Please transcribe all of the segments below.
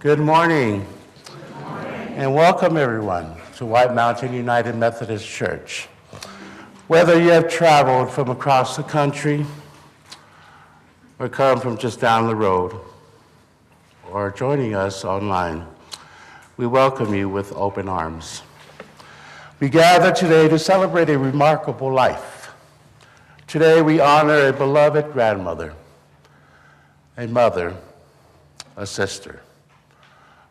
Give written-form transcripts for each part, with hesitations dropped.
Good morning, and welcome everyone to White Mountain United Methodist Church. Whether you have traveled from across the country or come from just down the road or joining us online, we welcome you with open arms. We gather today to celebrate a remarkable life. Today we honor a beloved grandmother, a mother, a sister,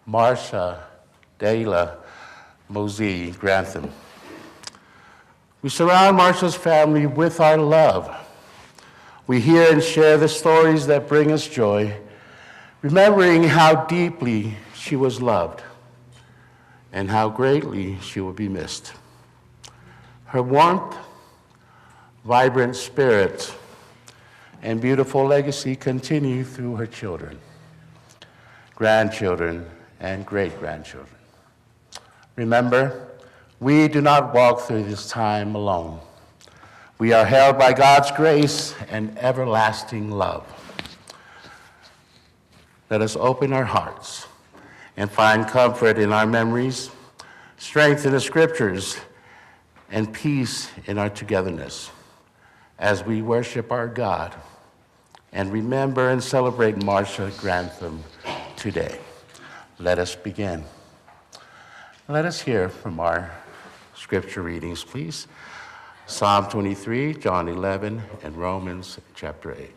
Marcia Mosey Grantham. We surround Marcia's family with our love. We hear and share the stories that bring us joy, remembering how deeply she was loved and how greatly she will be missed. Her warmth, vibrant spirit, and beautiful legacy continue through her children, grandchildren, and great-grandchildren. Remember, we do not walk through this time alone. We are held by God's grace and everlasting love. Let us open our hearts and find comfort in our memories, strength in the scriptures, and peace in our togetherness as we worship our God and remember and celebrate Marcia Grantham today. Let us begin. Let us hear from our scripture readings, please. Psalm 23, John 11, and Romans chapter 8.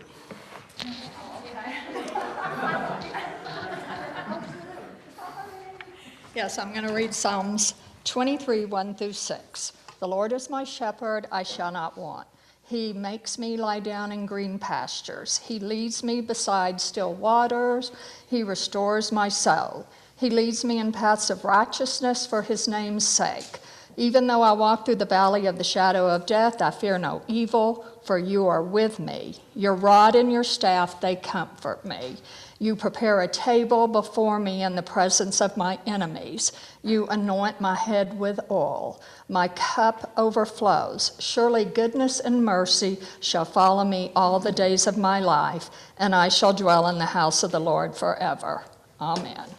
Yes, I'm going to read Psalms 23, 1 through 6. The Lord is my shepherd, I shall not want. He makes me lie down in green pastures. He leads me beside still waters. He restores my soul. He leads me in paths of righteousness for his name's sake. Even though I walk through the valley of the shadow of death, I fear no evil, for you are with me. Your rod and your staff, they comfort me. You prepare a table before me in the presence of my enemies. You anoint my head with oil. My cup overflows. Surely goodness and mercy shall follow me all the days of my life, and I shall dwell in the house of the Lord forever. Amen.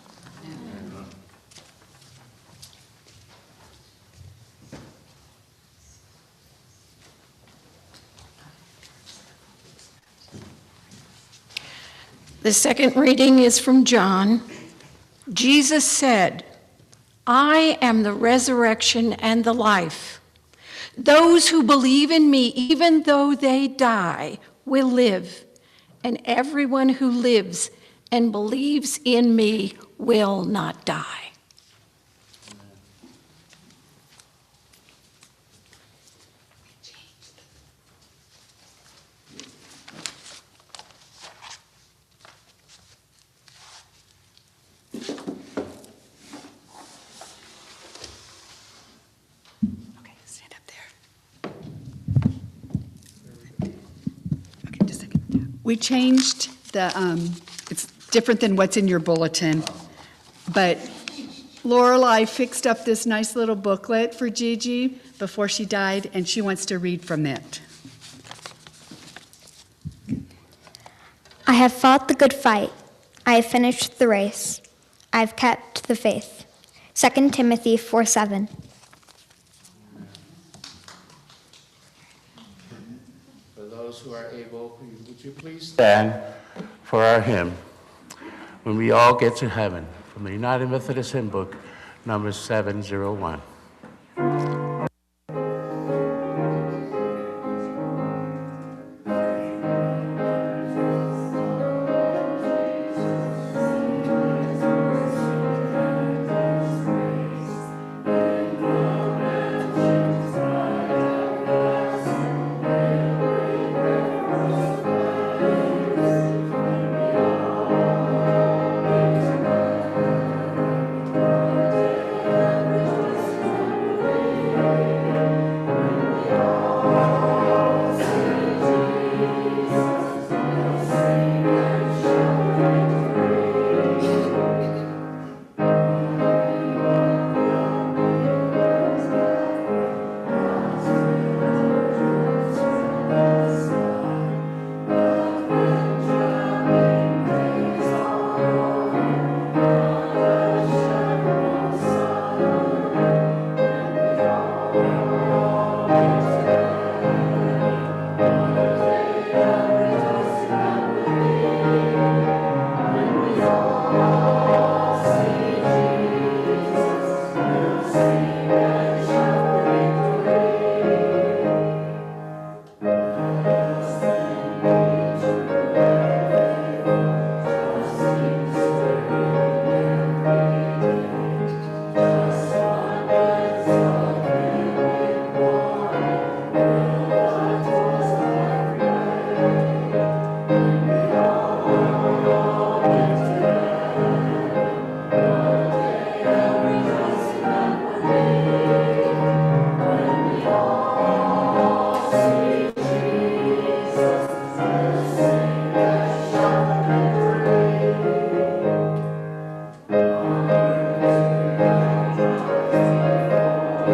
The second reading is from John. Jesus said, I am the resurrection and the life. Those who believe in me, even though they die, will live. And everyone who lives and believes in me will not die. We changed it's different than what's in your bulletin, but Lorelei fixed up this nice little booklet for Gigi before she died, and she wants to read from it. I have fought the good fight. I have finished the race. I have kept the faith. 2 Timothy 4:7. Those who are able, would you please stand for our hymn, When We All Get to Heaven, from the United Methodist Hymn Book, number 701. You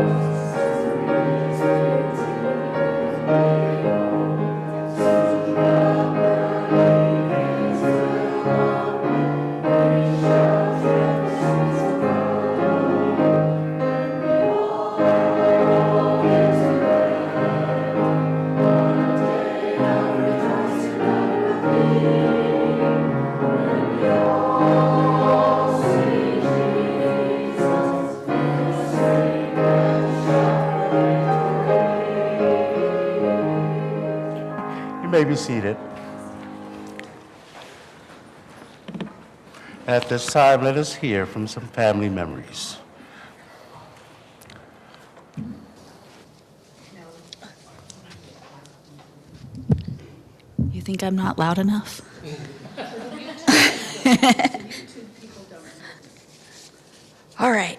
may be seated. At this time, let us hear from some family memories. You think I'm not loud enough? All right.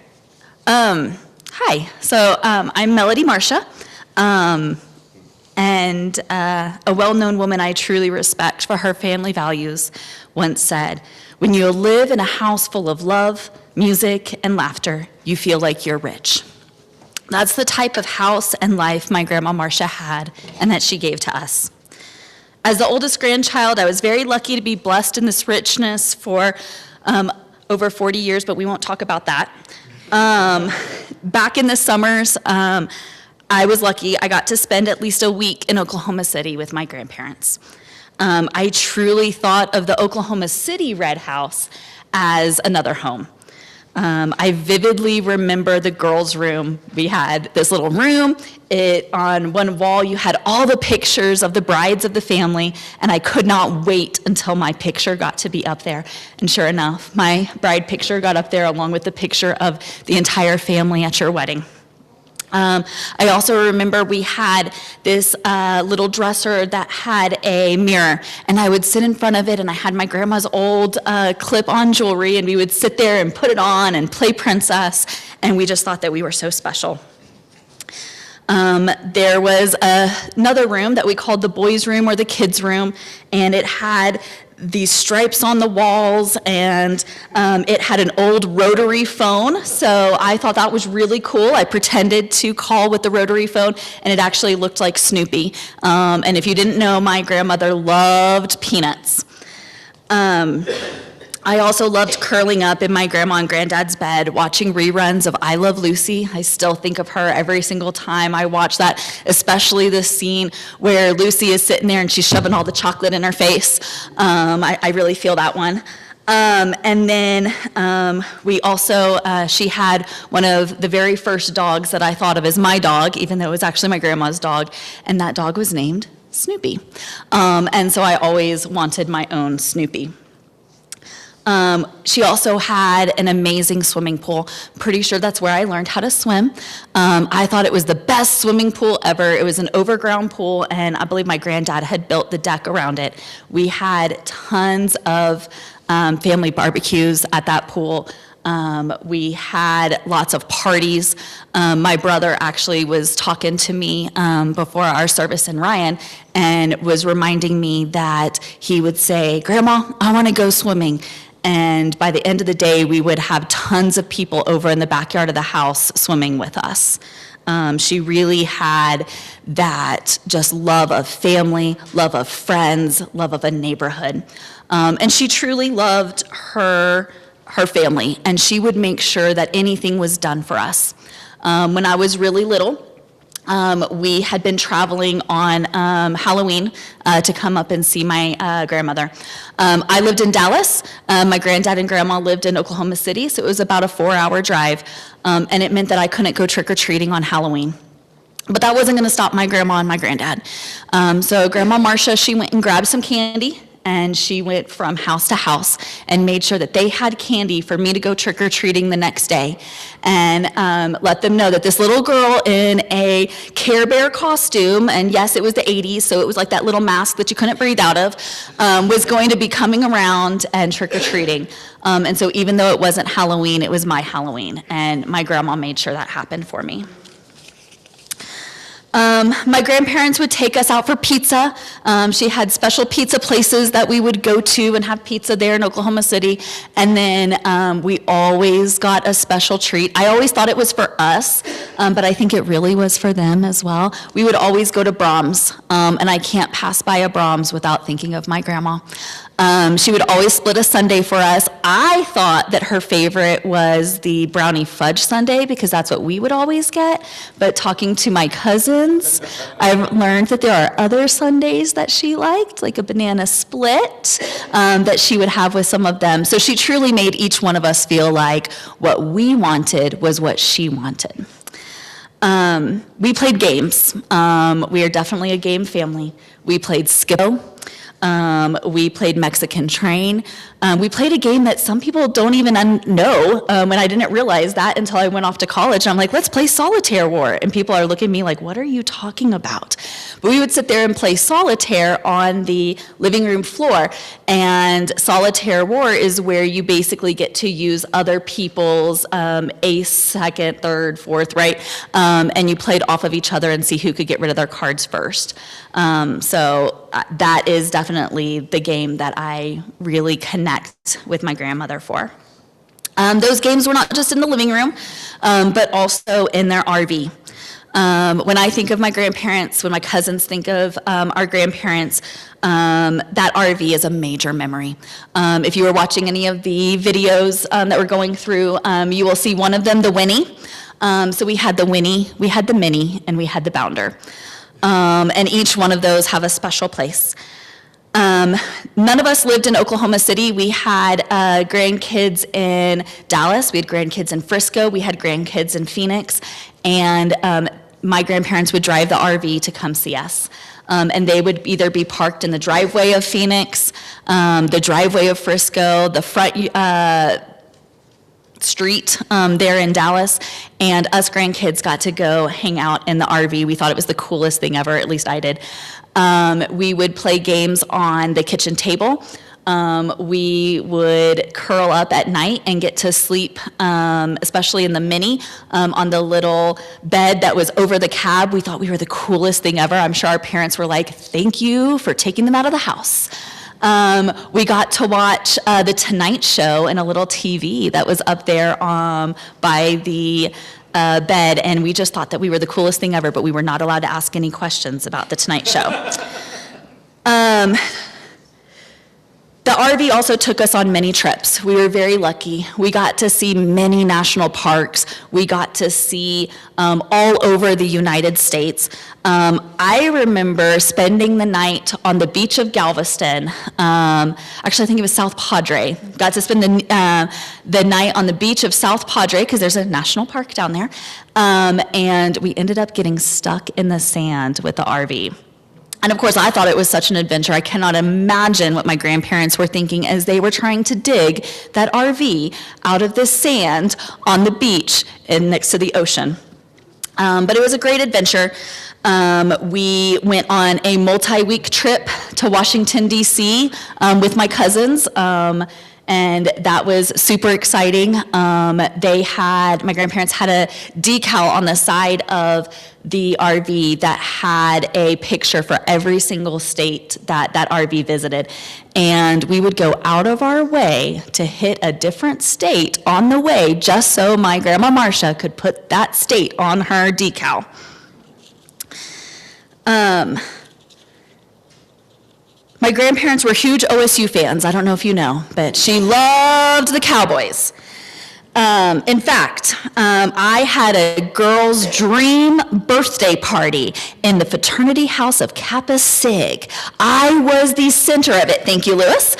Hi. So I'm Melody Marcia, and a well-known woman I truly respect for her family values once said, "When you live in a house full of love, music, and laughter, you feel like you're rich." That's the type of house and life my grandma Marcia had and that she gave to us. As the oldest grandchild, I was very lucky to be blessed in this richness for over 40 years, but we won't talk about that. Back in the summers, I was lucky. I got to spend at least a week in Oklahoma City with my grandparents. I truly thought of the Oklahoma City Red House as another home. I vividly remember the girls' room. We had this little room. On one wall, you had all the pictures of the brides of the family, and I could not wait until my picture got to be up there. And sure enough, my bride picture got up there along with the picture of the entire family at your wedding. I also remember we had this little dresser that had a mirror, and I would sit in front of it, and I had my grandma's old clip-on jewelry, and we would sit there and put it on and play princess, and we just thought that we were so special. There was another room that we called the boys' room or the kids' room, and it had these stripes on the walls, and it had an old rotary phone, so I thought that was really cool. I pretended to call with the rotary phone, and it actually looked like Snoopy. And if you didn't know, my grandmother loved peanuts. I also loved curling up in my grandma and granddad's bed, watching reruns of I Love Lucy. I still think of her every single time I watch that, especially the scene where Lucy is sitting there and she's shoving all the chocolate in her face. I really feel that one. And then we also, she had one of the very first dogs that I thought of as my dog, even though it was actually my grandma's dog, and that dog was named Snoopy. And so I always wanted my own Snoopy. She also had an amazing swimming pool. Pretty sure that's where I learned how to swim. I thought it was the best swimming pool ever. It was an overground pool, and I believe my granddad had built the deck around it. We had tons of family barbecues at that pool. We had lots of parties. My brother actually was talking to me before our service in Ryan and was reminding me that he would say, "Grandma, I want to go swimming." And by the end of the day, we would have tons of people over in the backyard of the house swimming with us. She really had that just love of family, love of friends, love of a neighborhood. And she truly loved her family, and she would make sure that anything was done for us. When I was really little, we had been traveling on Halloween to come up and see my grandmother. I lived in Dallas. My granddad and grandma lived in Oklahoma City, so it was about a 4-hour drive, and it meant that I couldn't go trick-or-treating on Halloween. But that wasn't going to stop my grandma and my granddad. So Grandma Marcia, she went and grabbed some candy, and she went from house to house and made sure that they had candy for me to go trick-or-treating the next day, and let them know that this little girl in a Care Bear costume, and yes, it was the 80s, so it was like that little mask that you couldn't breathe out of, was going to be coming around and trick-or-treating. And so even though it wasn't Halloween, it was my Halloween, and my grandma made sure that happened for me. My grandparents would take us out for pizza. She had special pizza places that we would go to and have pizza there in Oklahoma City. And then we always got a special treat. I always thought it was for us, but I think it really was for them as well. We would always go to Brahms, and I can't pass by a Brahms without thinking of my grandma. She would always split a sundae for us. I thought that her favorite was the brownie fudge sundae because that's what we would always get. But talking to my cousins, I've learned that there are other sundaes that she liked, like a banana split, that she would have with some of them. So she truly made each one of us feel like what we wanted was what she wanted. We played games. We are definitely a game family. We played Skip-Bo. We played Mexican Train. We played a game that some people don't even know, and I didn't realize that until I went off to college. I'm like, let's play Solitaire War. And people are looking at me like, what are you talking about? But we would sit there and play Solitaire on the living room floor. And Solitaire War is where you basically get to use other people's ace, second, third, fourth, right? And you played off of each other and see who could get rid of their cards first. So that is definitely the game that I really connect with my grandmother for. Those games were not just in the living room, but also in their RV. When I think of my grandparents, when my cousins think of our grandparents, that RV is a major memory. If you were watching any of the videos that we're going through, you will see one of them, the Winnie. So we had the Winnie, we had the Minnie, and we had the Bounder. And each one of those have a special place. None of us lived in Oklahoma City. We had grandkids in Dallas, we had grandkids in Frisco, we had grandkids in Phoenix, and my grandparents would drive the RV to come see us. And they would either be parked in the driveway of Phoenix, the driveway of Frisco, the front street there in Dallas, and us grandkids got to go hang out in the RV. We thought it was the coolest thing ever, at least I did. We would play games on the kitchen table. We would curl up at night and get to sleep, especially in the Mini, on the little bed that was over the cab. We thought we were the coolest thing ever. I'm sure our parents were like, thank you for taking them out of the house. We got to watch The Tonight Show in a little TV that was up there by the bed, and we just thought that we were the coolest thing ever, but we were not allowed to ask any questions about The Tonight Show. The RV also took us on many trips. We were very lucky. We got to see many national parks. We got to see all over the United States. I remember spending the night on the beach of Galveston. Actually, I think it was South Padre. Got to spend the night on the beach of South Padre because there's a national park down there. And we ended up getting stuck in the sand with the RV. And of course, I thought it was such an adventure. I cannot imagine what my grandparents were thinking as they were trying to dig that RV out of the sand on the beach and next to the ocean. But it was a great adventure. We went on a multi-week trip to Washington, D.C. With my cousins. And that was super exciting. My grandparents had a decal on the side of the RV that had a picture for every single state that RV visited. And we would go out of our way to hit a different state on the way just so my grandma Marcia could put that state on her decal. My grandparents were huge OSU fans. I don't know if you know, but she loved the Cowboys. In fact, I had a girl's dream birthday party in the fraternity house of Kappa Sig. I was the center of it. Thank you, Lewis.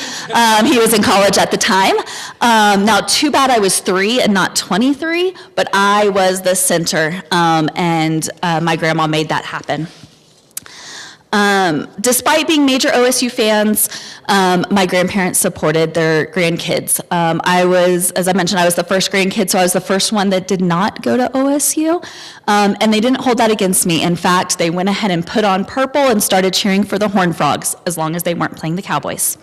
He was in college at the time. Now, too bad I was 3 and not 23, but I was the center, and my grandma made that happen. Despite being major OSU fans, my grandparents supported their grandkids. As I mentioned, I was the first grandkid, so I was the first one that did not go to OSU, and they didn't hold that against me. In fact, they went ahead and put on purple and started cheering for the Horned Frogs, as long as they weren't playing the Cowboys.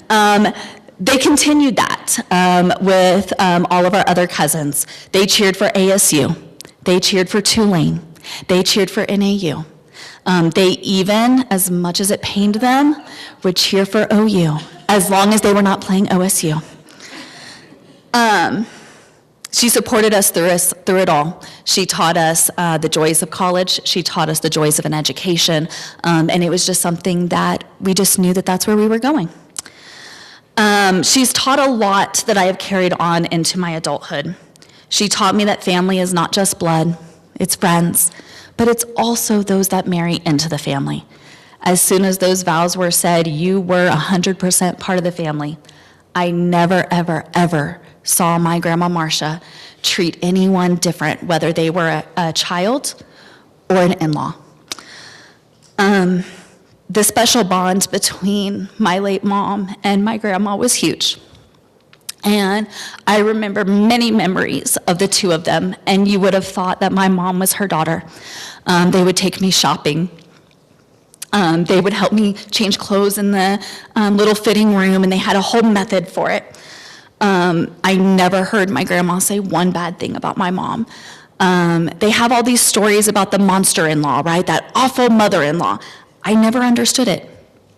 They continued that with all of our other cousins. They cheered for ASU. They cheered for Tulane. They cheered for NAU. They even, as much as it pained them, would cheer for OU, as long as they were not playing OSU. She supported us through it all. She taught us the joys of college. She taught us the joys of an education. And it was just something that we just knew that that's where we were going. She's taught a lot that I have carried on into my adulthood. She taught me that family is not just blood, it's friends, but it's also those that marry into the family. As soon as those vows were said, you were 100% part of the family. I never, ever, ever saw my grandma Marcia treat anyone different, whether they were a child or an in-law. The special bond between my late mom and my grandma was huge. And I remember many memories of the two of them, and you would have thought that my mom was her daughter. They would take me shopping. They would help me change clothes in the little fitting room, and they had a whole method for it. I never heard my grandma say one bad thing about my mom. They have all these stories about the monster-in-law, right? That awful mother-in-law. I never understood it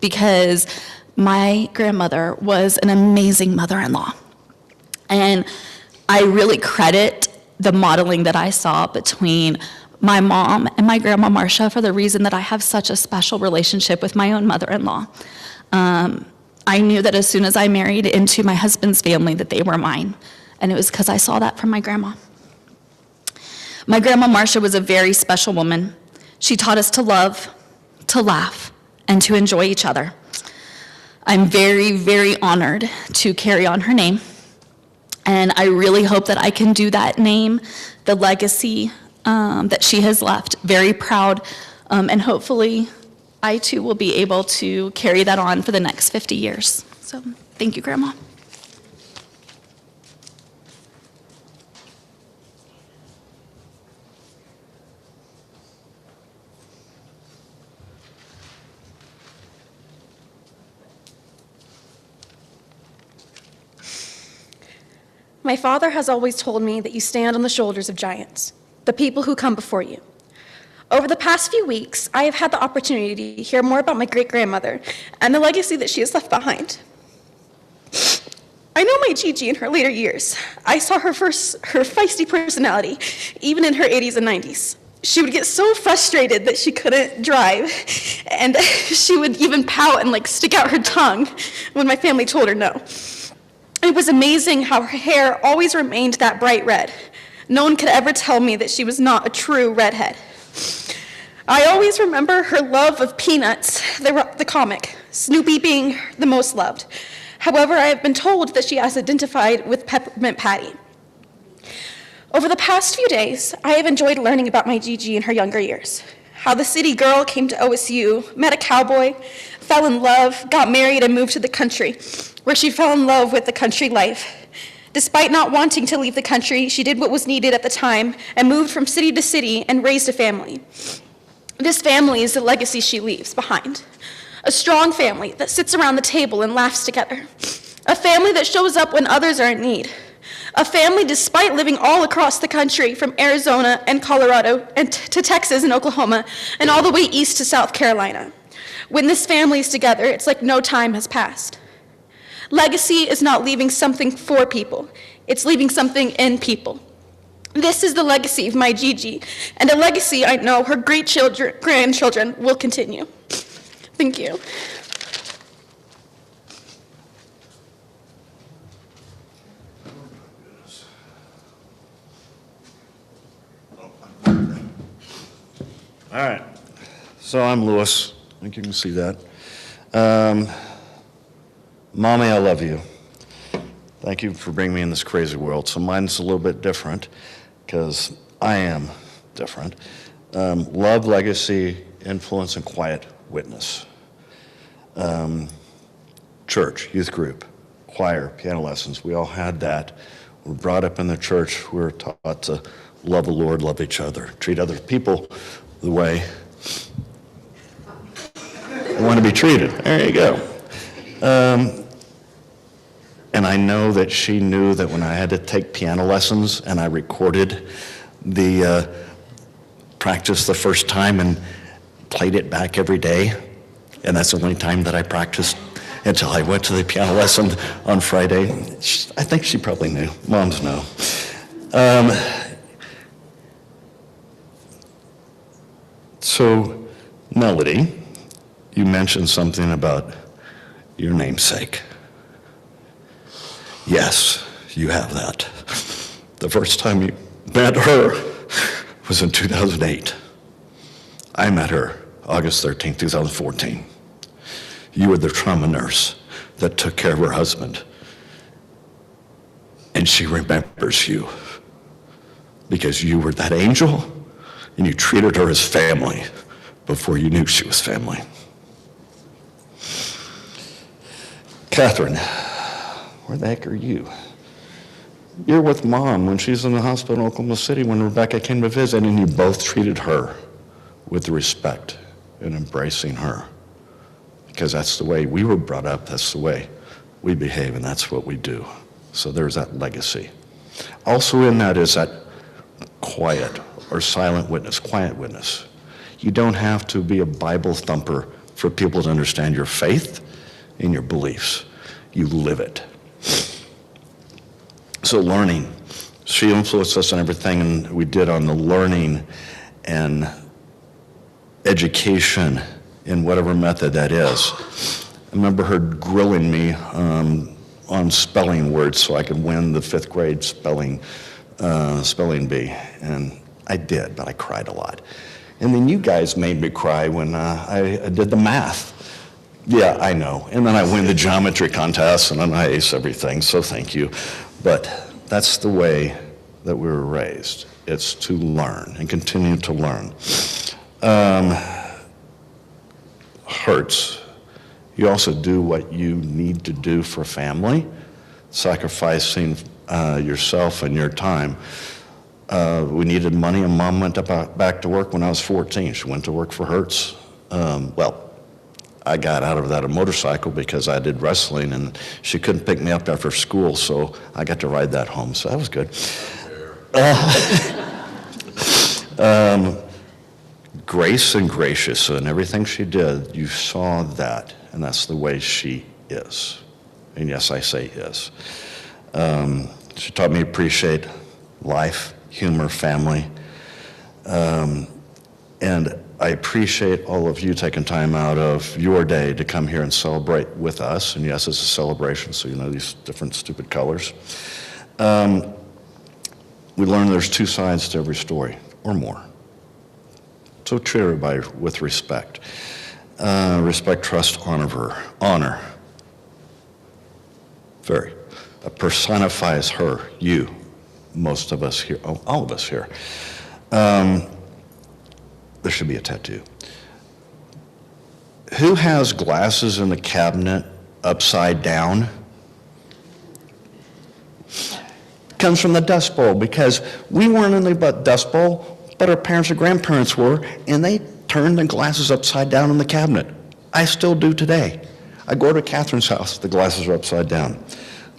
because my grandmother was an amazing mother-in-law. And I really credit the modeling that I saw between my mom and my grandma Marcia for the reason that I have such a special relationship with my own mother-in-law. I knew that as soon as I married into my husband's family that they were mine, and it was because I saw that from my grandma. My grandma Marcia was a very special woman. She taught us to love, to laugh, and to enjoy each other. I'm very, very honored to carry on her name, and I really hope that I can do that name, the legacy that she has left, very proud, and hopefully I too will be able to carry that on for the next 50 years. So thank you, Grandma. My father has always told me that you stand on the shoulders of giants, the people who come before you. Over the past few weeks, I have had the opportunity to hear more about my great-grandmother and the legacy that she has left behind. I know my Gigi in her later years. I saw her feisty personality, even in her 80s and 90s. She would get so frustrated that she couldn't drive, and she would even pout and stick out her tongue when my family told her no. It was amazing how her hair always remained that bright red. No one could ever tell me that she was not a true redhead. I always remember her love of Peanuts, the comic, Snoopy being the most loved. However, I have been told that she has identified with Peppermint Patty. Over the past few days, I have enjoyed learning about my Gigi in her younger years. How the city girl came to OSU, met a cowboy, fell in love, got married, and moved to the country, where she fell in love with the country life. Despite not wanting to leave the country, she did what was needed at the time and moved from city to city and raised a family. This family is the legacy she leaves behind. A strong family that sits around the table and laughs together. A family that shows up when others are in need. A family despite living all across the country from Arizona and Colorado and to Texas and Oklahoma and all the way east to South Carolina. When this family is together, it's like no time has passed. Legacy is not leaving something for people, it's leaving something in people. This is the legacy of my Gigi, and a legacy I know her grandchildren will continue. Thank you. All right, so I'm Lewis. I think you can see that. Mommy, I love you. Thank you for bringing me in this crazy world. So mine's a little bit different because I am different. Love, legacy, influence, and quiet witness. Church, youth group, choir, piano lessons, we all had that. We were brought up in the church. We were taught to love the Lord, love each other, treat other people the way they want to be treated. There you go. And I know that she knew that when I had to take piano lessons and I recorded the practice the first time, and played it back every day, and that's the only time that I practiced until I went to the piano lesson on Friday. I think she probably knew. Moms know. So, Melody, you mentioned something about your namesake. Yes, you have that. The first time you met her was in 2008. I met her August 13, 2014. You were the trauma nurse that took care of her husband. And she remembers you because you were that angel and you treated her as family before you knew she was family. Catherine, where the heck are you? You're with Mom when she's in the hospital in Oklahoma City when Rebecca came to visit, and you both treated her with respect and embracing her. Because that's the way we were brought up, that's the way we behave, and that's what we do. So there's that legacy. Also in that is that quiet or silent witness, quiet witness. You don't have to be a Bible thumper for people to understand your faith and your beliefs. You live it. So learning. She influenced us on everything we did on the learning and education in whatever method that is. I remember her grilling me on spelling words so I could win the 5th grade spelling bee. And I did, but I cried a lot. And then you guys made me cry when I did the math. Yeah, I know. And then I win the geometry contest, and then I ace everything, so thank you. But that's the way that we were raised. It's to learn and continue to learn. Hurts. You also do what you need to do for family, sacrificing yourself and your time. We needed money, and Mom went back to work when I was 14. She went to work for Hertz. I got out of that a motorcycle because I did wrestling, and she couldn't pick me up after school, so I got to ride that home, so that was good. Grace and gracious, and everything she did, you saw that, and that's the way she is. And yes, I say is. She taught me to appreciate life, humor, family, and I appreciate all of you taking time out of your day to come here and celebrate with us. And yes, it's a celebration, so you know these different stupid colors. We learn there's 2 sides to every story, or more. So treat everybody with respect. Respect, trust, honor. Very. Personifies her, you, most of us here, all of us here. There should be a tattoo. Who has glasses in the cabinet upside down? Comes from the Dust Bowl, because we weren't in the Dust Bowl, but our parents or grandparents were, and they turned the glasses upside down in the cabinet. I still do today. I go to Catherine's house, the glasses are upside down.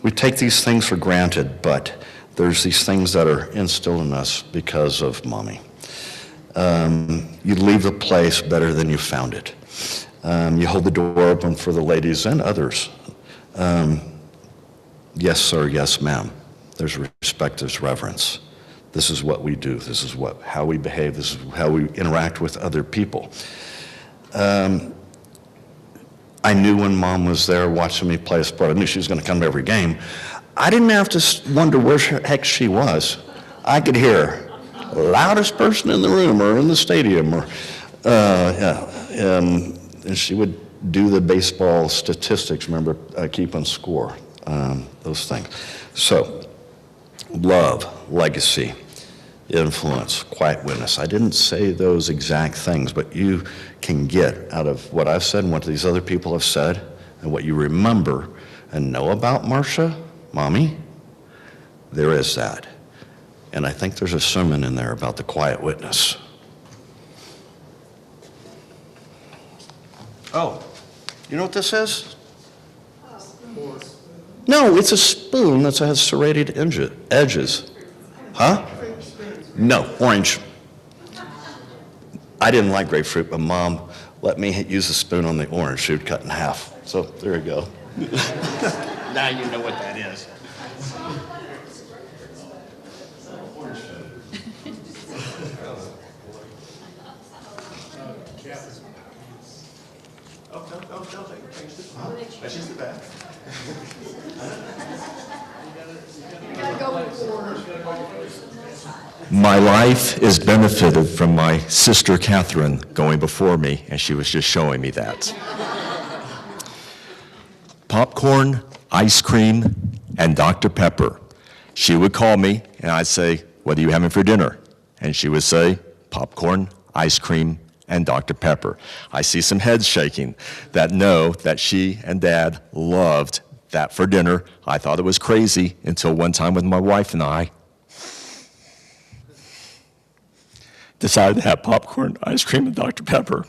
We take these things for granted, but there's these things that are instilled in us because of Mommy. You leave the place better than you found it. You hold the door open for the ladies and others. Yes, sir, yes, ma'am. There's respect, there's reverence. This is what we do. This is how we behave. This is how we interact with other people. I knew when Mom was there watching me play a sport, I knew she was going to come to every game. I didn't have to wonder where the heck she was. I could hear her. Loudest person in the room or in the stadium, and she would do the baseball statistics, remember, keeping score, those things. So, love, legacy, influence, quiet witness. I didn't say those exact things, but you can get out of what I've said and what these other people have said and what you remember and know about Marcia, Mommy, there is that. And I think there's a sermon in there about the quiet witness. Oh, you know what this is? No, it's a spoon that has serrated edges. Huh? No, orange. I didn't like grapefruit, but Mom let me use a spoon on the orange she would cut in half. So there you go. Now you know what that is. That's just the back. My life is benefited from my sister Catherine going before me, and she was just showing me that. Popcorn, ice cream, and Dr. Pepper. She would call me, and I'd say, "What are you having for dinner?" And she would say, "Popcorn, ice cream, and Dr. Pepper." I see some heads shaking that know that she and Dad loved that for dinner. I thought it was crazy until one time with my wife and I decided to have popcorn, ice cream, and Dr. Pepper.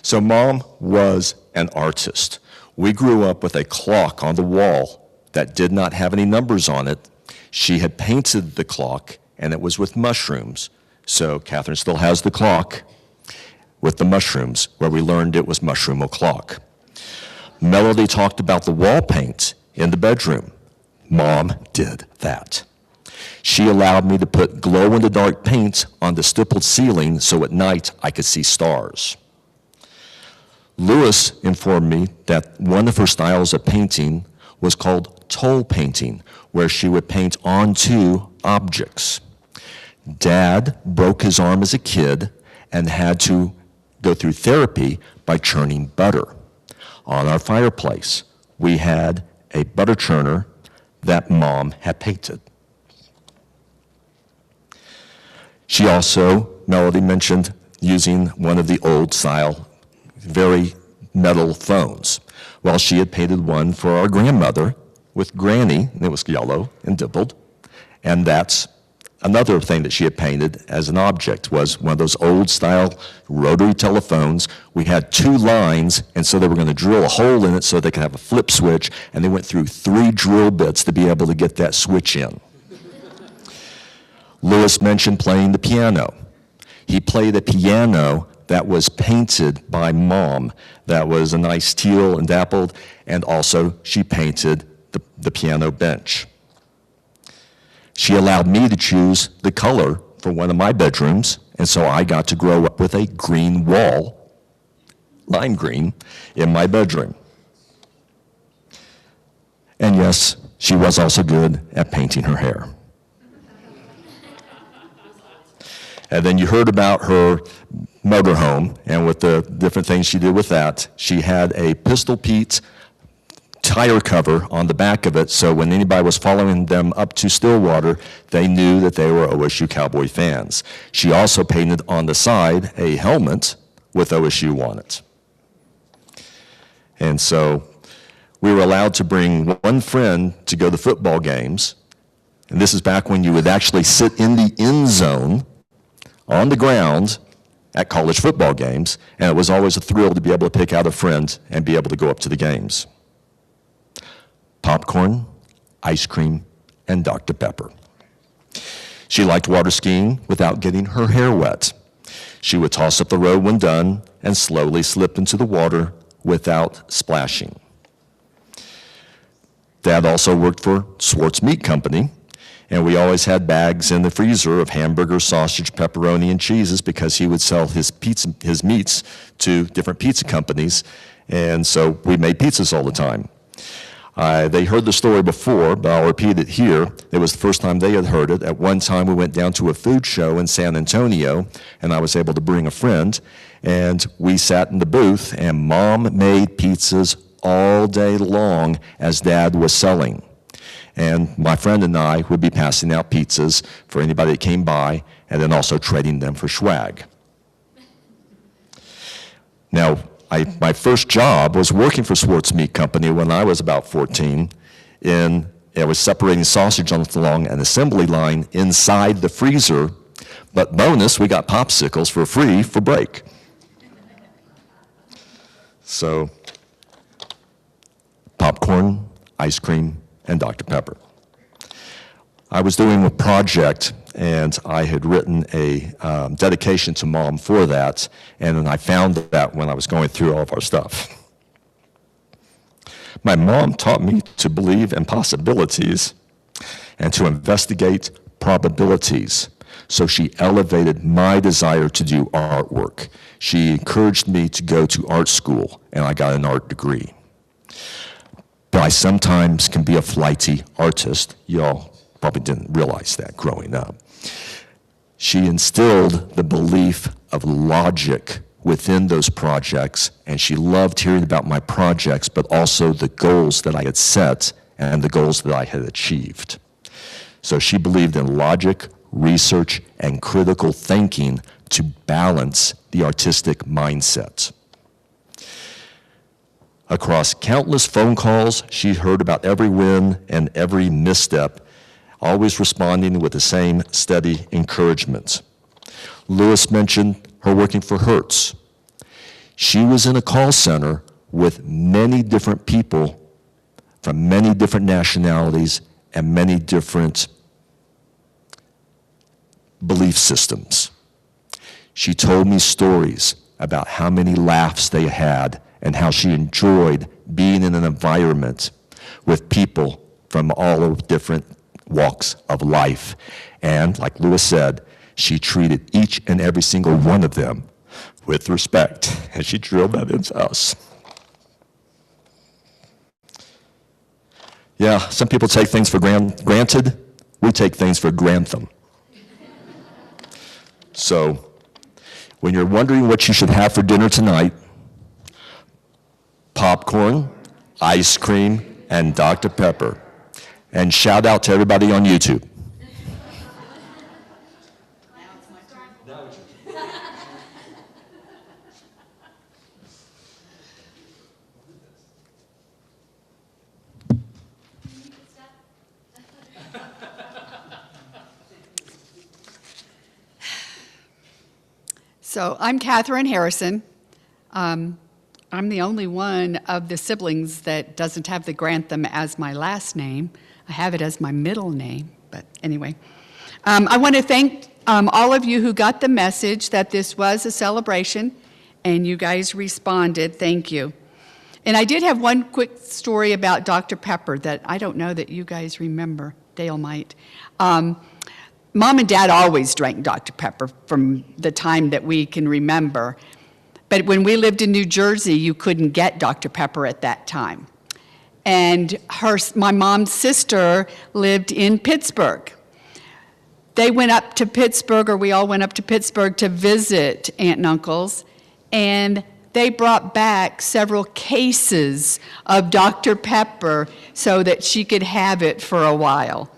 So Mom was an artist. We grew up with a clock on the wall that did not have any numbers on it. She had painted the clock, and it was with mushrooms. So Catherine still has the clock with the mushrooms, where we learned it was mushroom o'clock. Melody talked about the wall paint in the bedroom. Mom did that. She allowed me to put glow-in-the-dark paint on the stippled ceiling so at night I could see stars. Lewis informed me that one of her styles of painting was called toll painting, where she would paint onto objects. Dad broke his arm as a kid and had to go through therapy by churning butter. On our fireplace, we had a butter churner that Mom had painted. She also, Melody mentioned, using one of the old style, very metal phones. Well, she had painted one for our grandmother with Granny, and it was yellow and dimpled. And that's another thing that she had painted as an object, was one of those old style rotary telephones. We had two lines, and so they were going to drill a hole in it so they could have a flip switch, and they went through 3 drill bits to be able to get that switch in. Lewis mentioned playing the piano. He played a piano that was painted by Mom. That was a nice teal and dappled, and also she painted the piano bench. She allowed me to choose the color for one of my bedrooms, and so I got to grow up with a green wall, lime green, in my bedroom. And yes, she was also good at painting her hair. And then you heard about her motorhome and with the different things she did with that. She had a Pistol Pete tire cover on the back of it, so when anybody was following them up to Stillwater, they knew that they were OSU Cowboy fans. She also painted on the side a helmet with OSU on it. And so we were allowed to bring one friend to go to football games, and this is back when you would actually sit in the end zone on the ground at college football games, and it was always a thrill to be able to pick out a friend and be able to go up to the games. Popcorn, ice cream, and Dr. Pepper. She liked water skiing without getting her hair wet. She would toss up the road when done and slowly slip into the water without splashing. Dad also worked for Swartz Meat Company, and we always had bags in the freezer of hamburger, sausage, pepperoni, and cheeses because he would sell his meats to different pizza companies, and so we made pizzas all the time. They heard the story before, but I'll repeat it here. It was the first time they had heard it. At one time, we went down to a food show in San Antonio, and I was able to bring a friend, and we sat in the booth, and Mom made pizzas all day long as Dad was selling. And my friend and I would be passing out pizzas for anybody that came by, and then also trading them for swag. Now, my first job was working for Swartz Meat Company when I was about 14. I was separating sausage along an assembly line inside the freezer, but bonus, we got popsicles for free for break. So, popcorn, ice cream, and Dr. Pepper. I was doing a project and I had written a dedication to Mom for that, and then I found that when I was going through all of our stuff. My mom taught me to believe in possibilities and to investigate probabilities. So she elevated my desire to do artwork. She encouraged me to go to art school, and I got an art degree. But I sometimes can be a flighty artist. Y'all probably didn't realize that growing up. She instilled the belief of logic within those projects, and she loved hearing about my projects, but also the goals that I had set and the goals that I had achieved. So she believed in logic, research, and critical thinking to balance the artistic mindset. Across countless phone calls, she heard about every win and every misstep, always responding with the same steady encouragement. Lewis mentioned her working for Hertz. She was in a call center with many different people from many different nationalities and many different belief systems. She told me stories about how many laughs they had and how she enjoyed being in an environment with people from all different walks of life. And like Lewis said, she treated each and every single one of them with respect, and she drilled that into us. Yeah, some people take things for granted. We take things for Grantham. So, when you're wondering what you should have for dinner tonight, popcorn, ice cream, and Dr. Pepper. And shout out to everybody on YouTube. So I'm Catherine Harrison. I'm the only one of the siblings that doesn't have the Grantham as my last name. I have it as my middle name, but anyway. I want to thank all of you who got the message that this was a celebration, and you guys responded. Thank you. And I did have one quick story about Dr. Pepper that I don't know that you guys remember. Dale might. Mom and Dad always drank Dr. Pepper from the time that we can remember. But when we lived in New Jersey, you couldn't get Dr. Pepper at that time. And my mom's sister lived in Pittsburgh. They went up to Pittsburgh, or we all went up to Pittsburgh to visit Aunt and Uncle's, and they brought back several cases of Dr. Pepper so that she could have it for a while.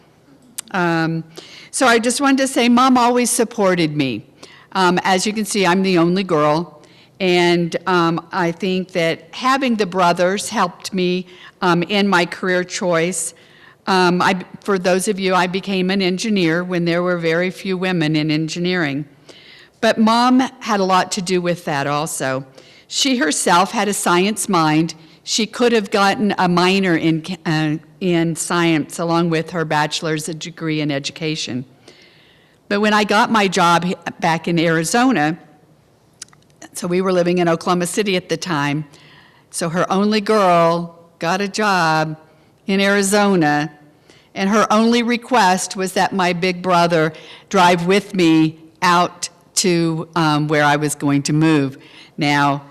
So I just wanted to say, Mom always supported me. As you can see, I'm the only girl, and I think that having the brothers helped me in my career choice. For those of you, I became an engineer when there were very few women in engineering. But Mom had a lot to do with that also. She herself had a science mind. She could have gotten a minor in science along with her bachelor's degree in education. But when I got my job back in Arizona, so we were living in Oklahoma City at the time, so her only girl got a job in Arizona, and her only request was that my big brother drive with me out to where I was going to move. Now,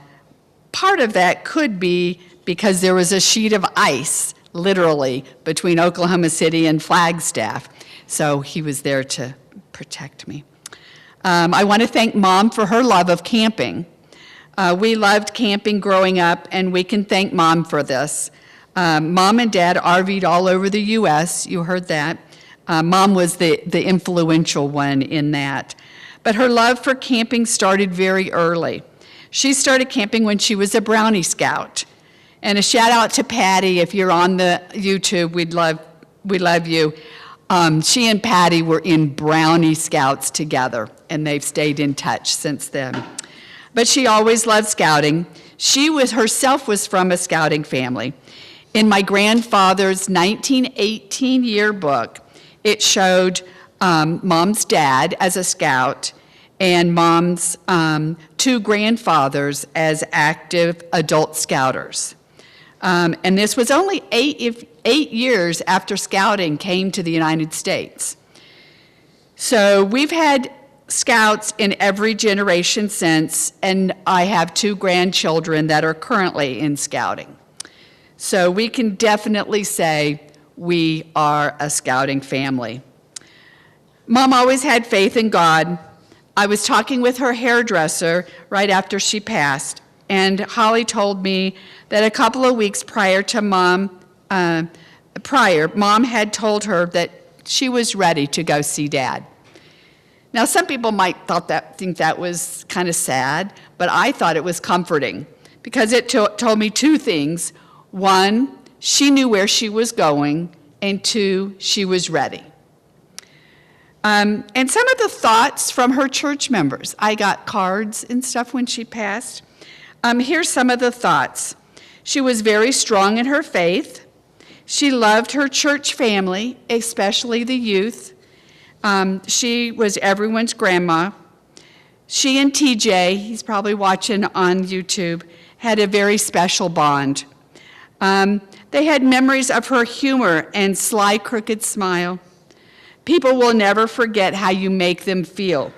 part of that could be because there was a sheet of ice, literally, between Oklahoma City and Flagstaff. So he was there to protect me. I want to thank Mom for her love of camping. We loved camping growing up, and we can thank Mom for this. Mom and Dad RV'd all over the U.S., you heard that. Mom was the influential one in that. But her love for camping started very early. She started camping when she was a Brownie Scout. And a shout out to Patty, if you're on the YouTube, we love you. She and Patty were in Brownie Scouts together, and they've stayed in touch since then. But she always loved scouting. She herself was from a scouting family. In my grandfather's 1918 yearbook, it showed Mom's dad as a scout, and Mom's 2 grandfathers as active adult scouters. And this was only 8 years after scouting came to the United States. So we've had scouts in every generation since, and I have 2 grandchildren that are currently in scouting. So we can definitely say we are a scouting family. Mom always had faith in God. I was talking with her hairdresser right after she passed, and Holly told me that a couple of weeks prior to Mom had told her that she was ready to go see Dad. Now, some people might think that was kind of sad, but I thought it was comforting because it told me 2 things. 1, she knew where she was going, and 2, she was ready. And some of the thoughts from her church members. I got cards and stuff when she passed. Here's some of the thoughts. She was very strong in her faith. She loved her church family, especially the youth. She was everyone's grandma. She and TJ, he's probably watching on YouTube, had a very special bond. They had memories of her humor and sly, crooked smile. People will never forget how you make them feel.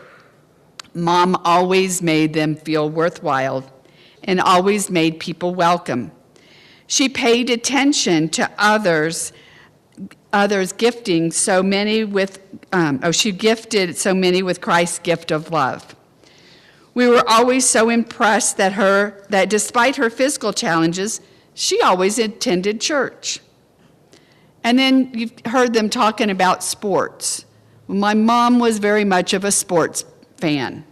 Mom always made them feel worthwhile and always made people welcome. She paid attention to others gifting so many with, she gifted so many with Christ's gift of love. We were always so impressed that despite her physical challenges, she always attended church. And then you've heard them talking about sports. My mom was very much of a sports fan.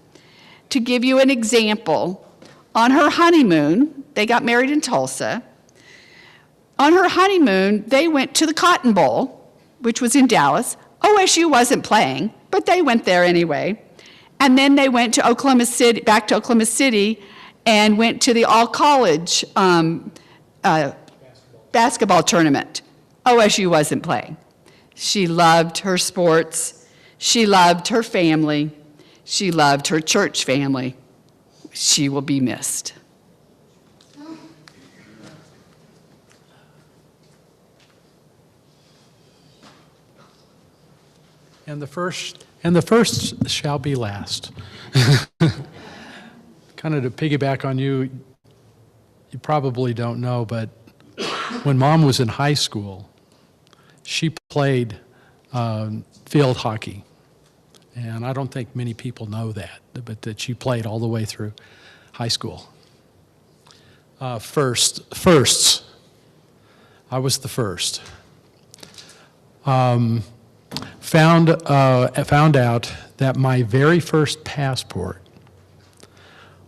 To give you an example, on her honeymoon, they got married in Tulsa. On her honeymoon, they went to the Cotton Bowl, which was in Dallas. OSU wasn't playing, but they went there anyway. And then they went to back to Oklahoma City, and went to the all-college basketball tournament. OSU wasn't playing. She loved her sports. She loved her family. She loved her church family. She will be missed. And the first shall be last. Kind of to piggyback on you probably don't know, but when Mom was in high school, she played field hockey. And I don't think many people know that, but that she played all the way through high school. Firsts. I was the first. Found out that my very first passport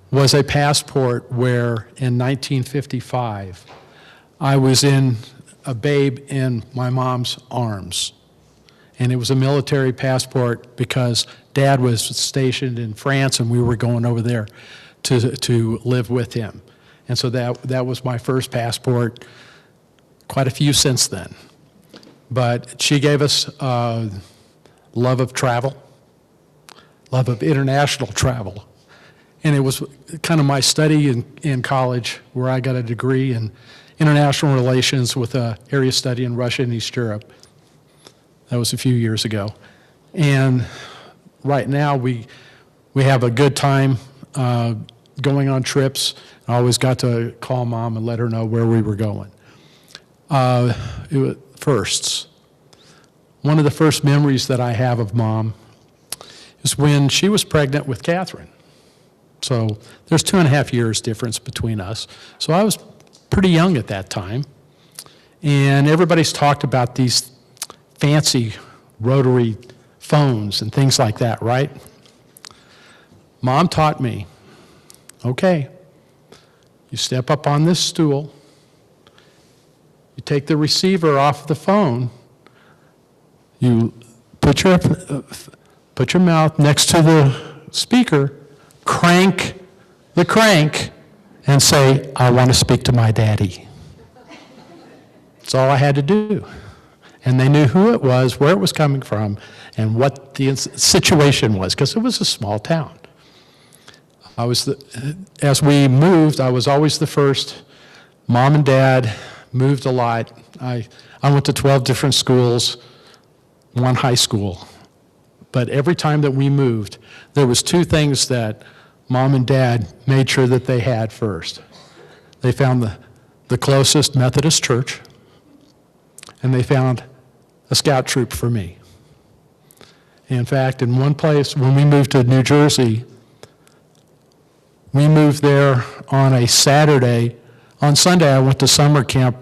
was a passport where in 1955 I was a babe in my mom's arms. And it was a military passport because Dad was stationed in France and we were going over there to live with him. And so that was my first passport, quite a few since then. But she gave us love of travel, love of international travel. And it was kind of my study in college where I got a degree in international relations with an area study in Russia and East Europe. That was a few years ago. And right now we have a good time going on trips. I always got to call Mom and let her know where we were going. Firsts. One of the first memories that I have of Mom is when she was pregnant with Catherine. So there's 2.5 years difference between us. So I was pretty young at that time. And everybody's talked about these fancy rotary phones and things like that, right? Mom taught me, okay, you step up on this stool, you take the receiver off the phone, you put your mouth next to the speaker, crank the crank, and say, I want to speak to my daddy. That's all I had to do. And they knew who it was, where it was coming from, and what the situation was, because it was a small town. As we moved, I was always the first. Mom and Dad moved a lot. I went to 12 different schools, one high school. But every time that we moved, there was two things that Mom and Dad made sure that they had first. They found the closest Methodist church, and they found a scout troop for me. In fact, in one place, when we moved to New Jersey, we moved there on a Saturday. On Sunday, I went to summer camp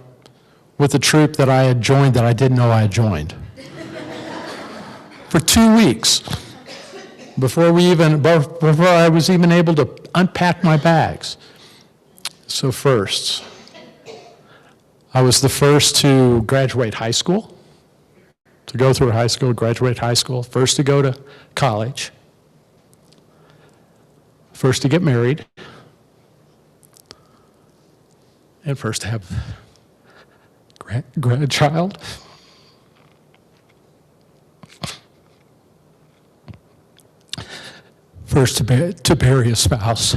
with a troop that I had joined that I didn't know I had joined. For 2 weeks, before I was even able to unpack my bags. So first, I was the first to graduate high school, to go through high school, graduate high school, first to go to college, first to get married, and first to have grandchild. First to bury a spouse.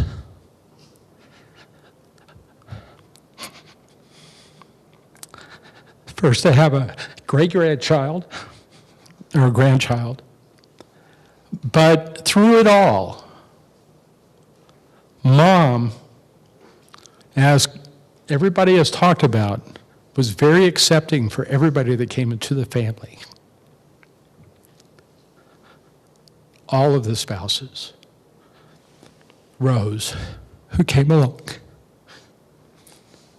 First to have a great-grandchild or a grandchild. But through it all, Mom, as everybody has talked about, was very accepting for everybody that came into the family. All of the spouses. Rose, who came along.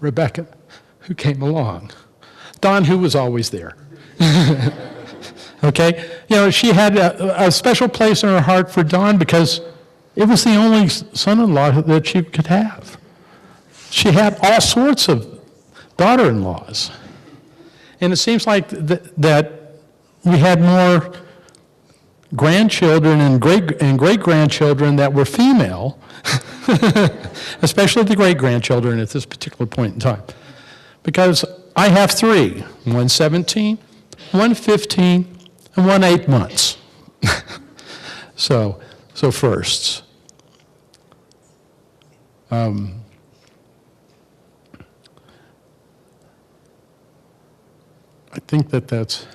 Rebecca, who came along. Don, who was always there. Okay? You know, she had a special place in her heart for Don because it was the only son-in-law that she could have. She had all sorts of daughter-in-laws. And it seems like that we had more grandchildren and great-grandchildren that were female, especially the great-grandchildren at this particular point in time. Because I have three, one 17, one 15, and one 8 months. So firsts. I think that's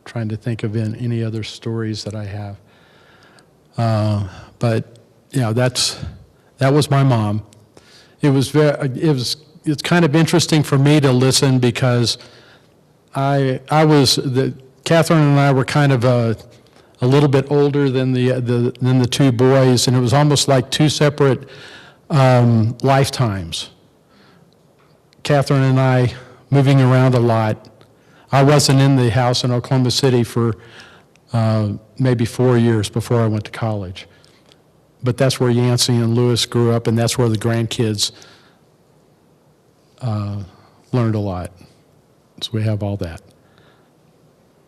trying to think of any other stories that I have. But you know, that was my mom. It's kind of interesting for me to listen because Catherine and I were kind of a little bit older than the two boys, and it was almost like two separate lifetimes. Catherine and I moving around a lot. I wasn't in the house in Oklahoma City for maybe 4 years before I went to college. But that's where Yancey and Lewis grew up, and that's where the grandkids learned a lot. So we have all that.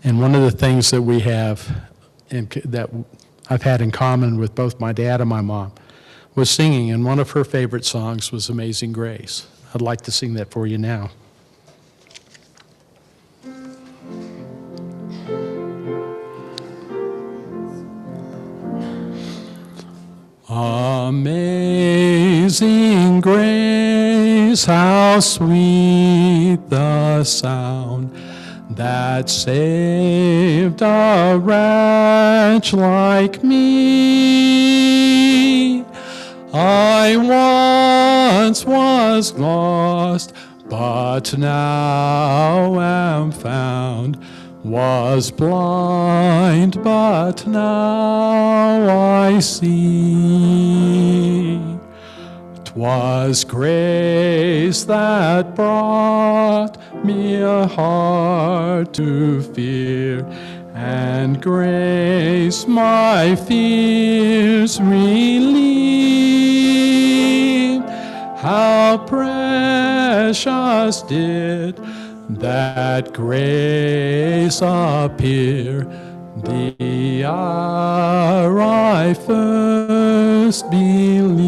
And one of the things that we have, that I've had in common with both my dad and my mom, was singing, and one of her favorite songs was Amazing Grace. I'd like to sing that for you now. Amazing grace, how sweet the sound that saved a wretch like me. I once was lost, but now am found. Was blind, but now I see. 'Twas grace that brought me a heart to fear, and grace my fears relieved. How precious did that grace appear the hour I first believed.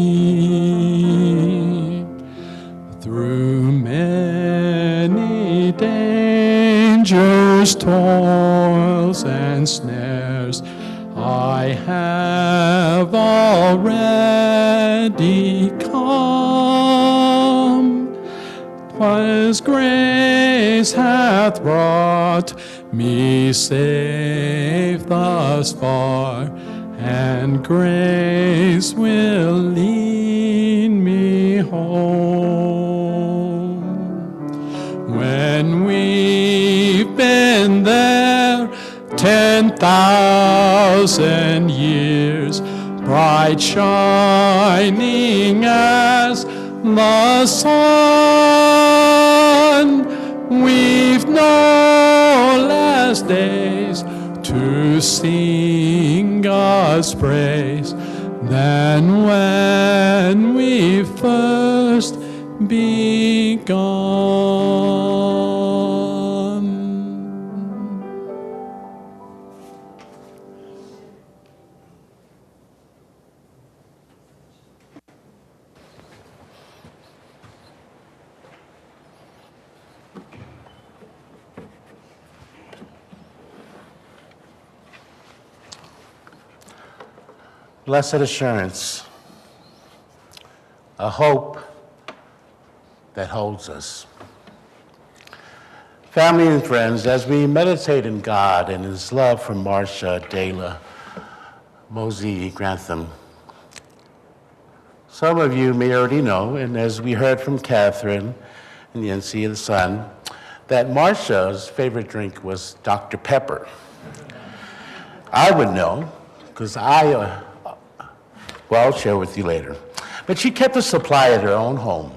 Through many dangers those toils and snares I have already come. 'Twas grace hath brought me safe thus far, and grace will lead me home. When we've been there 10,000 years, bright shining as the sun, we've no less days to sing God's praise than when we first begun. Blessed assurance, a hope that holds us. Family and friends, as we meditate in God and His love for Marcia, Dela, Mosey, Grantham, some of you may already know, and as we heard from Catherine in the NC of the Sun, that Marcia's favorite drink was Dr. Pepper. I would know, because I'll share with you later. But she kept a supply at her own home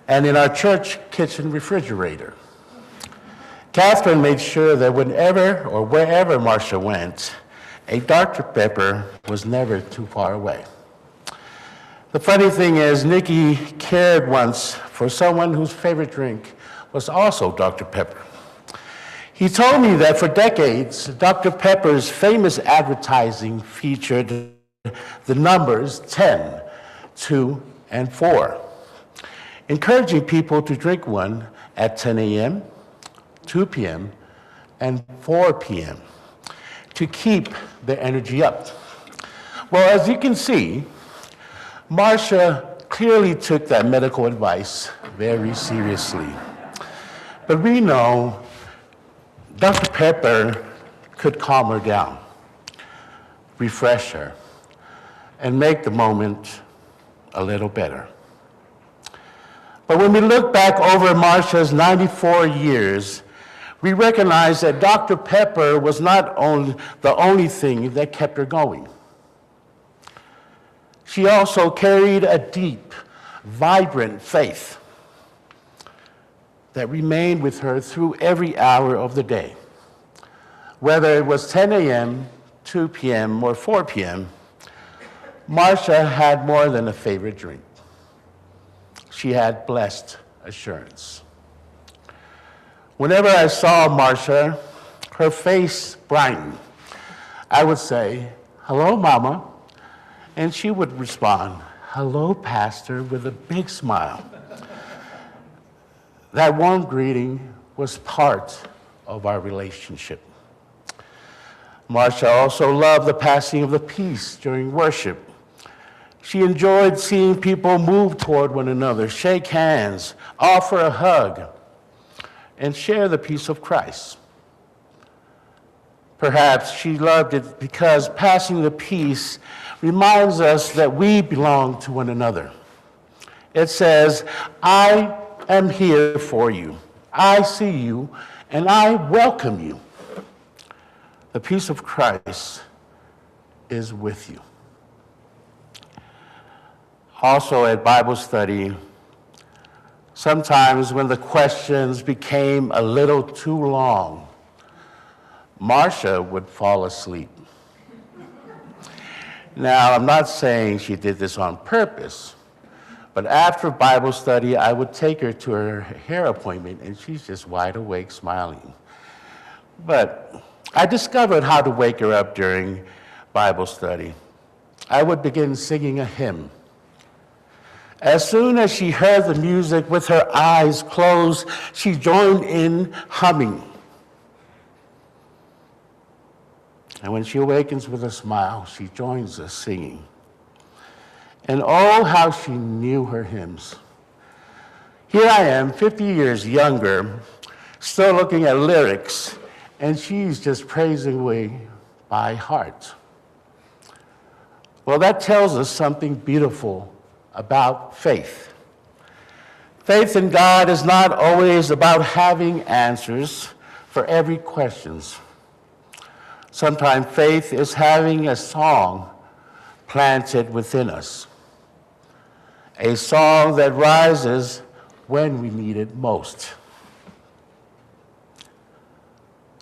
and in our church kitchen refrigerator. Catherine made sure that whenever or wherever Marcia went, a Dr. Pepper was never too far away. The funny thing is, Nikki cared once for someone whose favorite drink was also Dr. Pepper. He told me that for decades, Dr. Pepper's famous advertising featured the numbers 10, 2, and 4, encouraging people to drink one at 10 a.m., 2 p.m., and 4 p.m. to keep their energy up. Well, as you can see, Marcia clearly took that medical advice very seriously. But we know Dr. Pepper could calm her down, refresh her, and make the moment a little better. But when we look back over Marcia's 94 years, we recognize that Dr. Pepper was not the only thing that kept her going. She also carried a deep, vibrant faith that remained with her through every hour of the day. Whether it was 10 a.m., 2 p.m., or 4 p.m., Marcia had more than a favorite drink. She had blessed assurance. Whenever I saw Marcia, her face brightened. I would say, "Hello, Mama," and she would respond, "Hello, Pastor," with a big smile. That warm greeting was part of our relationship. Marcia also loved the passing of the peace during worship. She enjoyed seeing people move toward one another, shake hands, offer a hug, and share the peace of Christ. Perhaps she loved it because passing the peace reminds us that we belong to one another. It says, "I am here for you. I see you, and I welcome you." The peace of Christ is with you. Also at Bible study, sometimes when the questions became a little too long, Marcia would fall asleep. Now, I'm not saying she did this on purpose, but after Bible study, I would take her to her hair appointment, and she's just wide awake, smiling. But I discovered how to wake her up during Bible study. I would begin singing a hymn. As soon as she heard the music with her eyes closed, she joined in humming. And when she awakens with a smile, she joins us singing. And oh, how she knew her hymns. Here I am, 50 years younger, still looking at lyrics, and she's just praising away by heart. Well, that tells us something beautiful about faith. Faith in God is not always about having answers for every question. Sometimes faith is having a song planted within us, a song that rises when we need it most.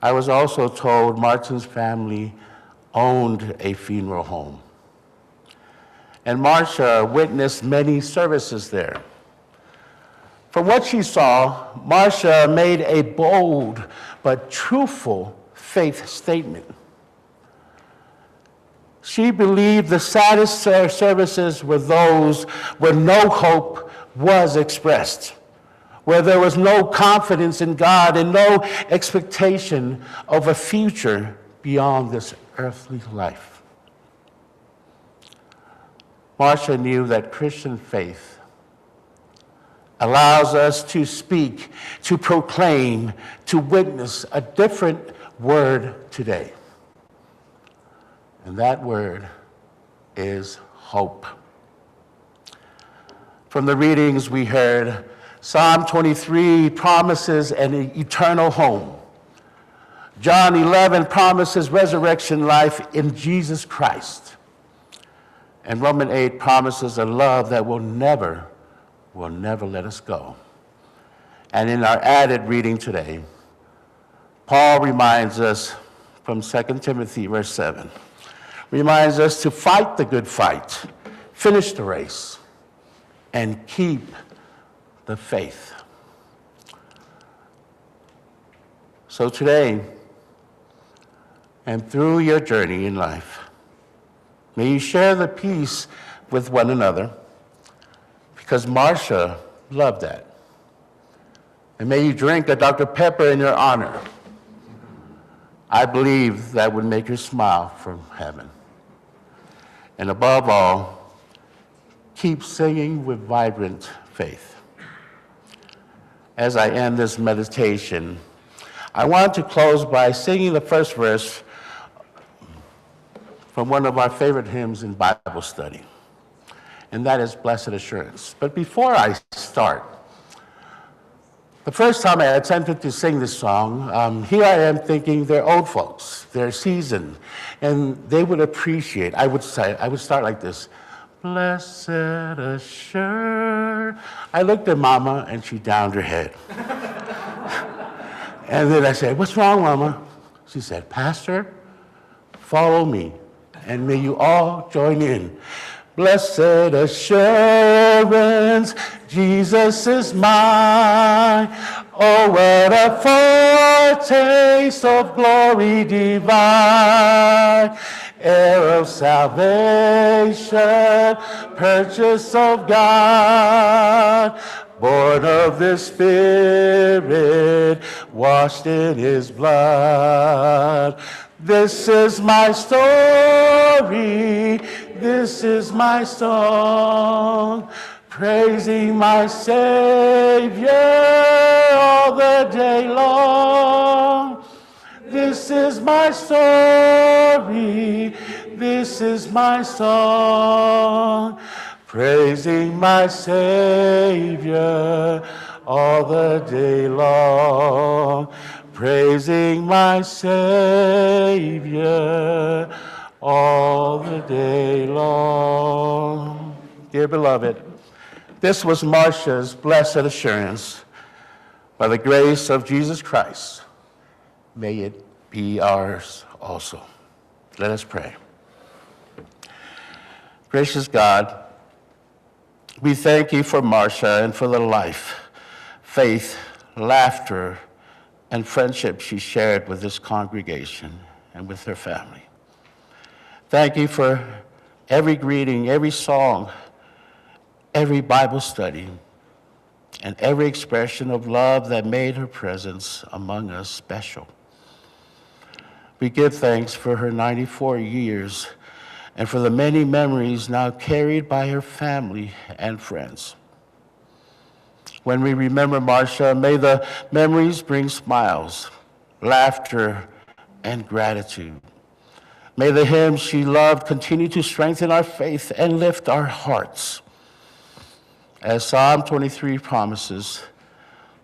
I was also told Martin's family owned a funeral home, and Marcia witnessed many services there. From what she saw, Marcia made a bold but truthful faith statement. She believed the saddest services were those where no hope was expressed, where there was no confidence in God and no expectation of a future beyond this earthly life. Marcia knew that Christian faith allows us to speak, to proclaim, to witness a different word today. And that word is hope. From the readings we heard, Psalm 23 promises an eternal home. John 11 promises resurrection life in Jesus Christ. And Romans 8 promises a love that will never let us go. And in our added reading today, Paul reminds us from 2 Timothy verse 7, reminds us to fight the good fight, finish the race, and keep the faith. So today, and through your journey in life, may you share the peace with one another, because Marcia loved that. And may you drink a Dr. Pepper in your honor. I believe that would make her smile from heaven. And above all, keep singing with vibrant faith. As I end this meditation, I want to close by singing the first verse from one of our favorite hymns in Bible study, and that is Blessed Assurance. But before I start, the first time I attempted to sing this song, here I am thinking they're old folks, they're seasoned, and they would appreciate. I would start like this: Blessed assurance. I looked at Mama and she downed her head. And then I said, "What's wrong, Mama?" She said, "Pastor, follow me, and may you all join in. Blessed assurance, Jesus is mine. Oh, what a foretaste of glory divine. Heir of salvation, purchase of God. Born of the Spirit, washed in his blood. This is my story, this is my song, praising my Savior all the day long. This is my story, this is my song, praising my Savior all the day long. Praising my Savior all the day long. Dear beloved, this was Marcia's blessed assurance. By the grace of Jesus Christ, may it be ours also. Let us pray. Gracious God, we thank you for Marcia and for the life, faith, laughter, and friendship she shared with this congregation and with her family. Thank you for every greeting, every song, every Bible study, and every expression of love that made her presence among us special. We give thanks for her 94 years and for the many memories now carried by her family and friends. When we remember Marcia, may the memories bring smiles, laughter, and gratitude. May the hymns she loved continue to strengthen our faith and lift our hearts. As Psalm 23 promises,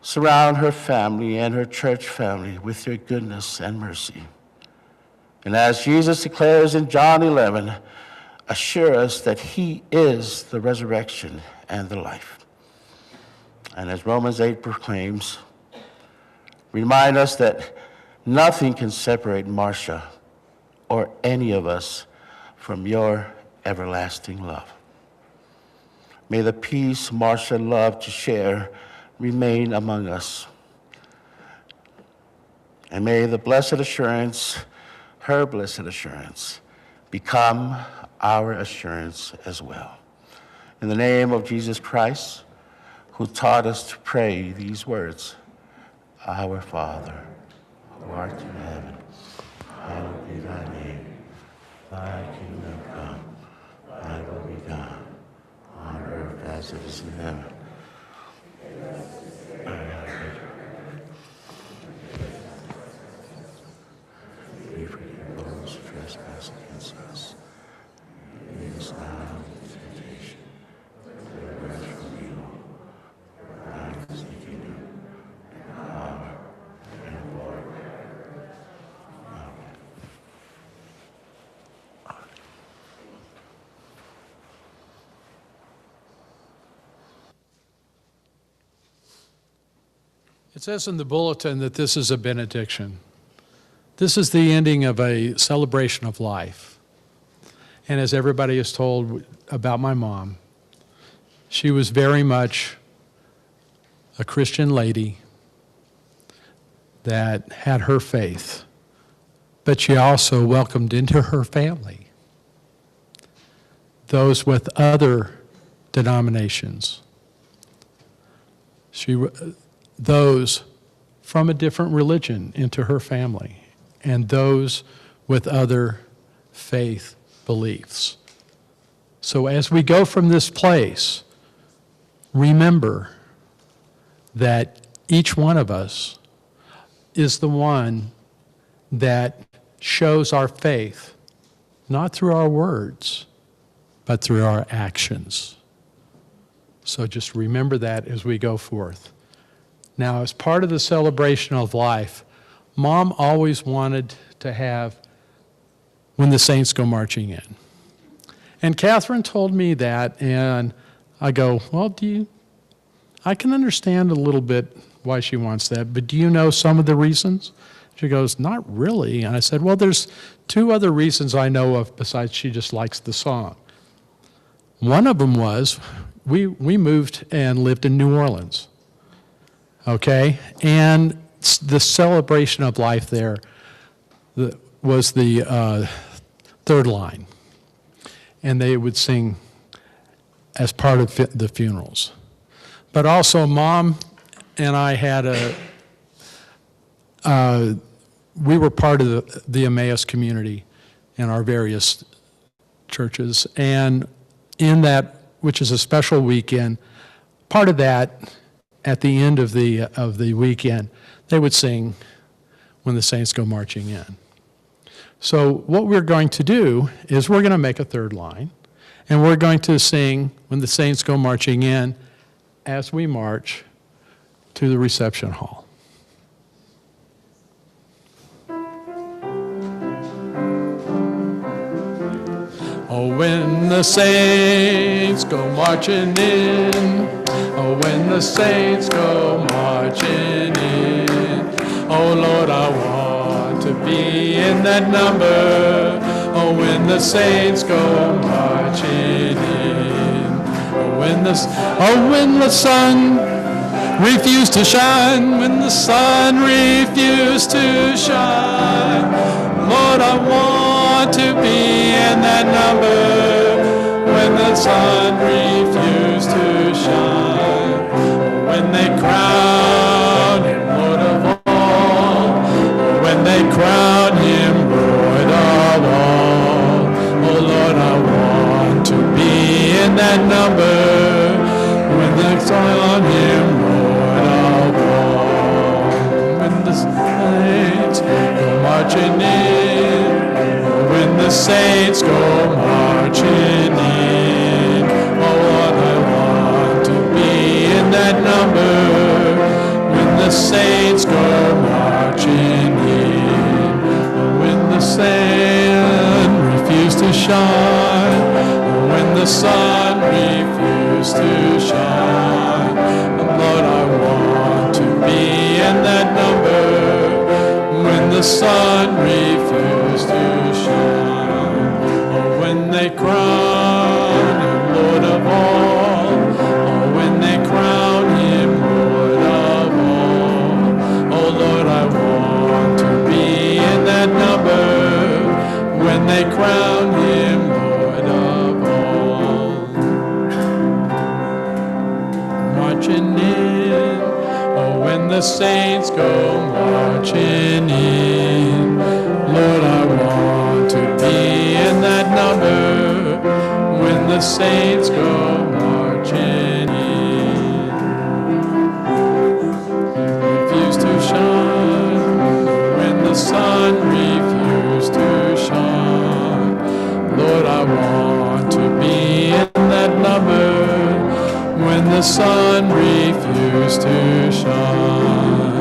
surround her family and her church family with your goodness and mercy. And as Jesus declares in John 11, assure us that he is the resurrection and the life. And as Romans 8 proclaims, remind us that nothing can separate Marcia or any of us from your everlasting love. May the peace Marcia loved to share remain among us. And may the blessed assurance, her blessed assurance, become our assurance as well. In the name of Jesus Christ, who taught us to pray these words, Our Father, who art in heaven, hallowed be thy name. Thy kingdom come, thy will be done, on earth as it is in heaven. We forgive those who trespass against us. Lead us not into temptation, but deliver us from evil. For thine is the kingdom, and power, and glory. Amen. It says in the bulletin that this is a benediction. This is the ending of a celebration of life. And as everybody is told about my mom, she was very much a Christian lady that had her faith, but she also welcomed into her family those with other denominations. Those from a different religion into her family, and those with other faith beliefs. So as we go from this place, remember that each one of us is the one that shows our faith, not through our words, but through our actions. So just remember that as we go forth. Now, as part of the celebration of life, Mom always wanted to have When the Saints Go Marching In. And Catherine told me that, and I go, well, I can understand a little bit why she wants that, but do you know some of the reasons? She goes, not really. And I said, well, there's two other reasons I know of besides she just likes the song. One of them was we moved and lived in New Orleans. Okay, and the celebration of life there was the third line, and they would sing as part of the funerals. But also, Mom and I had we were part of the Emmaus community in our various churches, and in that, which is a special weekend, part of that. At the end of the weekend, they would sing When the Saints Go Marching In. So what we're going to do is we're going to make a third line, and we're going to sing When the Saints Go Marching In as we march to the reception hall. Oh, when the saints go marching in, oh, when the saints go marching in, oh, Lord, I want to be in that number. Oh, when the saints go marching in, oh, when the sun refused to shine, when the sun refused to shine, Lord, I want to be in that number. When the sun refused to shine, when they crowned him Lord of all, when they crowned him that number. When the sun on him, Lord, I'll walk. When the saints go marching in, when the saints go marching in, oh Lord, I want to be in that number. When the saints go marching in, when the sun refused to shine, when the sun refused to shine, Lord, I want to be in that number. When the sun refused to shine, oh, when they crown him Lord of all, oh, when they crown him Lord of all, oh Lord, I want to be in that number. When they crown him Lord of all, marching in, oh, when the saints go marching in, Lord, I want to be in that number. When the saints go marching in, refuse to shine, when the sun refused to shine, Lord, I want to be in that number. When the sun refused to shine.